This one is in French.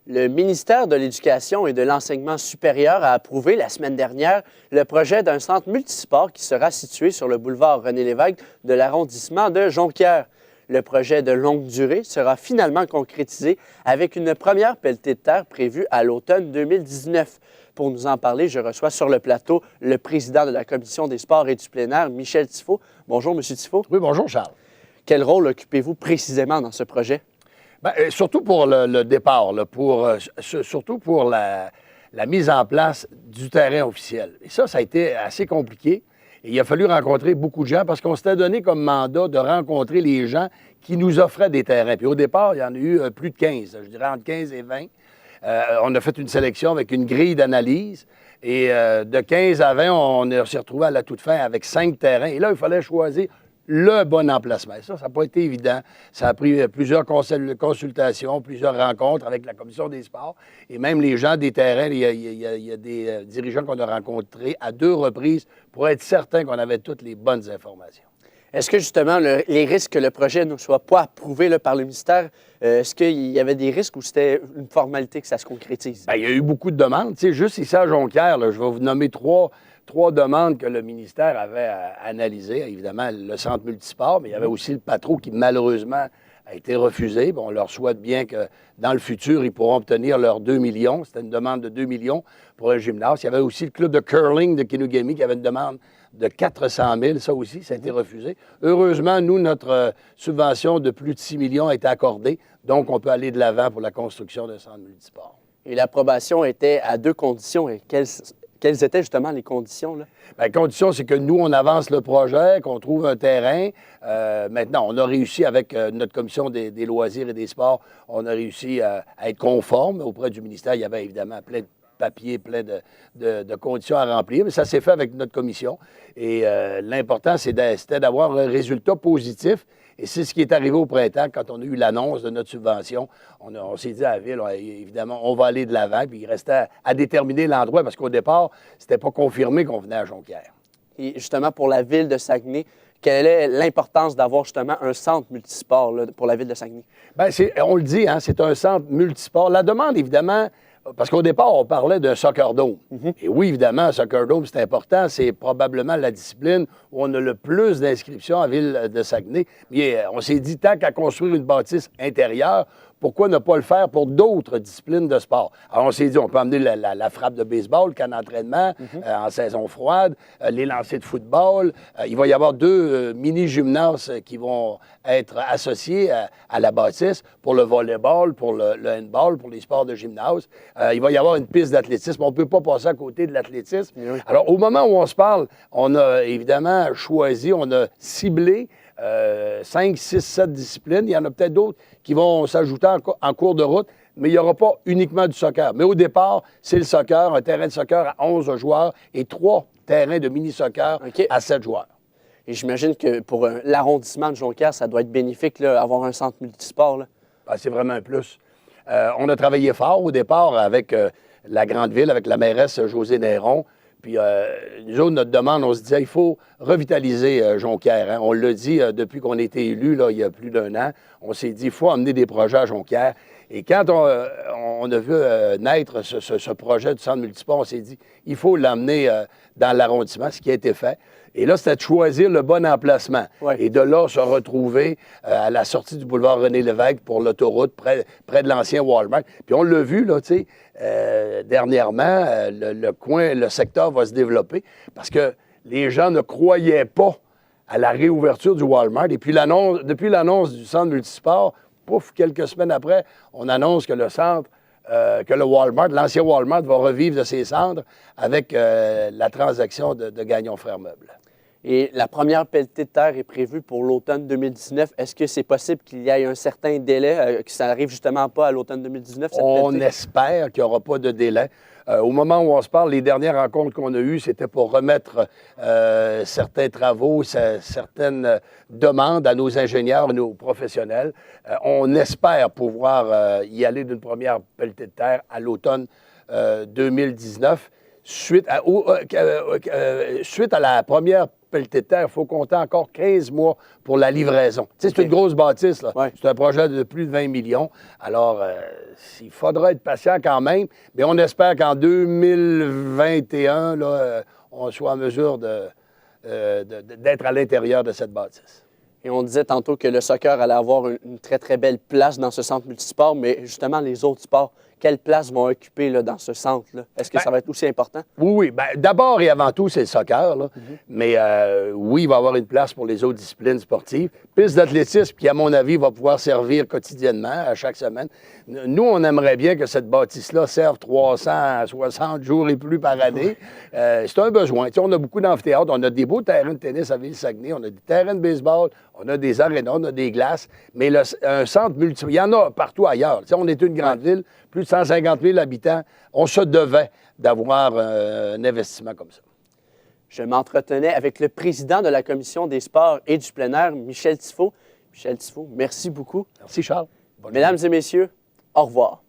Le ministère de l'Éducation et de l'Enseignement supérieur a approuvé la semaine dernière le projet d'un centre multisport qui sera situé sur le boulevard René-Lévesque de l'arrondissement de Jonquière. Le projet de longue durée sera finalement concrétisé avec une première pelletée de terre prévue à l'automne 2019. Pour nous en parler, je reçois sur le plateau le président de la Commission des sports et du plein air, Michel Thifaut. Bonjour, M. Thifaut. Oui, bonjour, Charles. Quel rôle occupez-vous précisément dans ce projet? Bien, surtout pour le départ, là, surtout pour la mise en place du terrain officiel. Et ça a été assez compliqué. Et il a fallu rencontrer beaucoup de gens parce qu'on s'était donné comme mandat de rencontrer les gens qui nous offraient des terrains. Puis au départ, il y en a eu plus de 15, je dirais entre 15 et 20. On a fait une sélection avec une grille d'analyse. Et de 15 à 20, on s'est retrouvé à la toute fin avec 5 terrains. Et là, il fallait choisir le bon emplacement. Ça n'a pas été évident. Ça a pris plusieurs consultations, plusieurs rencontres avec la Commission des sports. Et même les gens des terrains, il y a des dirigeants qu'on a rencontrés à 2 reprises pour être certain qu'on avait toutes les bonnes informations. Est-ce que justement, les risques que le projet ne soit pas approuvé là, par le ministère, est-ce qu'il y avait des risques ou c'était une formalité que ça se concrétise? Bien, il y a eu beaucoup de demandes. Tu sais, juste ici à Jonquière, là, je vais vous nommer trois demandes que le ministère avait analysées. Évidemment, le centre multisport, mais il y avait aussi le Patro qui, malheureusement, a été refusé. Bon, on leur souhaite bien que dans le futur, ils pourront obtenir leurs 2 millions. C'était une demande de 2 millions pour un gymnase. Il y avait aussi le club de curling de Kenugami qui avait une demande de 400 000. Ça aussi, ça a été refusé. Heureusement, nous, notre subvention de plus de 6 millions a été accordée. Donc, on peut aller de l'avant pour la construction d'un centre multisport. Et l'approbation était à 2 conditions. Et quelles étaient justement les conditions, là? Bien, la condition, c'est que nous, on avance le projet, qu'on trouve un terrain. Maintenant, on a réussi avec notre commission des loisirs et des sports, on a réussi à être conforme auprès du ministère. Il y avait évidemment plein de papiers, plein de conditions à remplir, mais ça s'est fait avec notre commission. Et l'important, c'était d'avoir un résultat positif. Et c'est ce qui est arrivé au printemps quand on a eu l'annonce de notre subvention. On s'est dit à la Ville, évidemment, on va aller de l'avant. Puis il restait à déterminer l'endroit parce qu'au départ, c'était pas confirmé qu'on venait à Jonquière. Et justement, pour la Ville de Saguenay, quelle est l'importance d'avoir justement un centre multisport là, pour la Ville de Saguenay? Bien, on le dit, hein, c'est un centre multisport. La demande, évidemment, parce qu'au départ, on parlait d'un soccer dome. Et oui, évidemment, un soccer dome, c'est important. C'est probablement la discipline où on a le plus d'inscriptions à Ville de Saguenay. Mais on s'est dit, tant qu'à construire une bâtisse intérieure, pourquoi ne pas le faire pour d'autres disciplines de sport? Alors, on s'est dit, on peut amener la frappe de baseball, le camp d'entraînement en saison froide, les lancers de football. Il va y avoir 2 mini-gymnases qui vont être associés à la bâtisse pour le volleyball, pour le handball, pour les sports de gymnase. Il va y avoir une piste d'athlétisme. On ne peut pas passer à côté de l'athlétisme. Oui. Alors, au moment où on se parle, on a évidemment choisi, on a ciblé 5, 6, 7 disciplines. Il y en a peut-être d'autres qui vont s'ajouter en cours de route, mais il n'y aura pas uniquement du soccer. Mais au départ, c'est le soccer, un terrain de soccer à 11 joueurs et 3 terrains de mini-soccer à 7 joueurs. Et j'imagine que pour l'arrondissement de Jonquière, ça doit être bénéfique, là, avoir un centre multisport, là. Ben, c'est vraiment un plus. On a travaillé fort au départ avec la grande ville, avec la mairesse Josée Néron. Puis nous autres, notre demande, on se disait, il faut revitaliser Jonquière. Hein. On l'a dit depuis qu'on a été élus, là, il y a plus d'1 an. On s'est dit, il faut amener des projets à Jonquière. Et quand on a vu naître ce projet du centre multisport, on s'est dit, il faut l'emmener dans l'arrondissement, ce qui a été fait. Et là, c'était de choisir le bon emplacement. Ouais. Et de là, se retrouver à la sortie du boulevard René-Lévesque pour l'autoroute, près de l'ancien Walmart. Puis on l'a vu, là, tu sais, dernièrement, le secteur va se développer parce que les gens ne croyaient pas à la réouverture du Walmart. Et puis depuis l'annonce du centre multisport, pouf, quelques semaines après, on annonce que le centre, que le Walmart, l'ancien Walmart, va revivre de ses cendres avec la transaction de Gagnon Frères Meubles. Et la première pelletée de terre est prévue pour l'automne 2019. Est-ce que c'est possible qu'il y ait un certain délai, que ça n'arrive justement pas à l'automne 2019? On espère qu'il n'y aura pas de délai. Au moment où on se parle, les dernières rencontres qu'on a eues, c'était pour remettre certains travaux, certaines demandes à nos ingénieurs, nos professionnels. On espère pouvoir y aller d'une première pelletée de terre à l'automne 2019. Suite à la première pelleté de terre, il faut compter encore 15 mois pour la livraison. Tu sais, c'est une grosse bâtisse, là. Ouais. C'est un projet de plus de 20 millions. Alors, il faudra être patient quand même, mais on espère qu'en 2021, là, on soit en mesure d'être à l'intérieur de cette bâtisse. Et on disait tantôt que le soccer allait avoir une très, très belle place dans ce centre multisport, mais justement, les autres sports, quelle place vont occuper là, dans ce centre-là? Est-ce que ça va être aussi important? Oui, oui. Bien, d'abord et avant tout, c'est le soccer. Là. Mais oui, il va y avoir une place pour les autres disciplines sportives. Piste d'athlétisme qui, à mon avis, va pouvoir servir quotidiennement, à chaque semaine. Nous, on aimerait bien que cette bâtisse-là serve 360 jours et plus par année. C'est un besoin. Tu sais, on a beaucoup d'amphithéâtres. On a des beaux terrains de tennis à Ville-Saguenay. On a des terrains de baseball. On a des arénas. On a des glaces. Mais un centre multi... Il y en a partout ailleurs. Tu sais, on est une grande ville, plus de 150 000 habitants. On se devait d'avoir un investissement comme ça. Je m'entretenais avec le président de la Commission des sports et du plein air, Michel Tifo. Michel Tifo, merci beaucoup. Merci, Charles. Mesdames et messieurs, au revoir.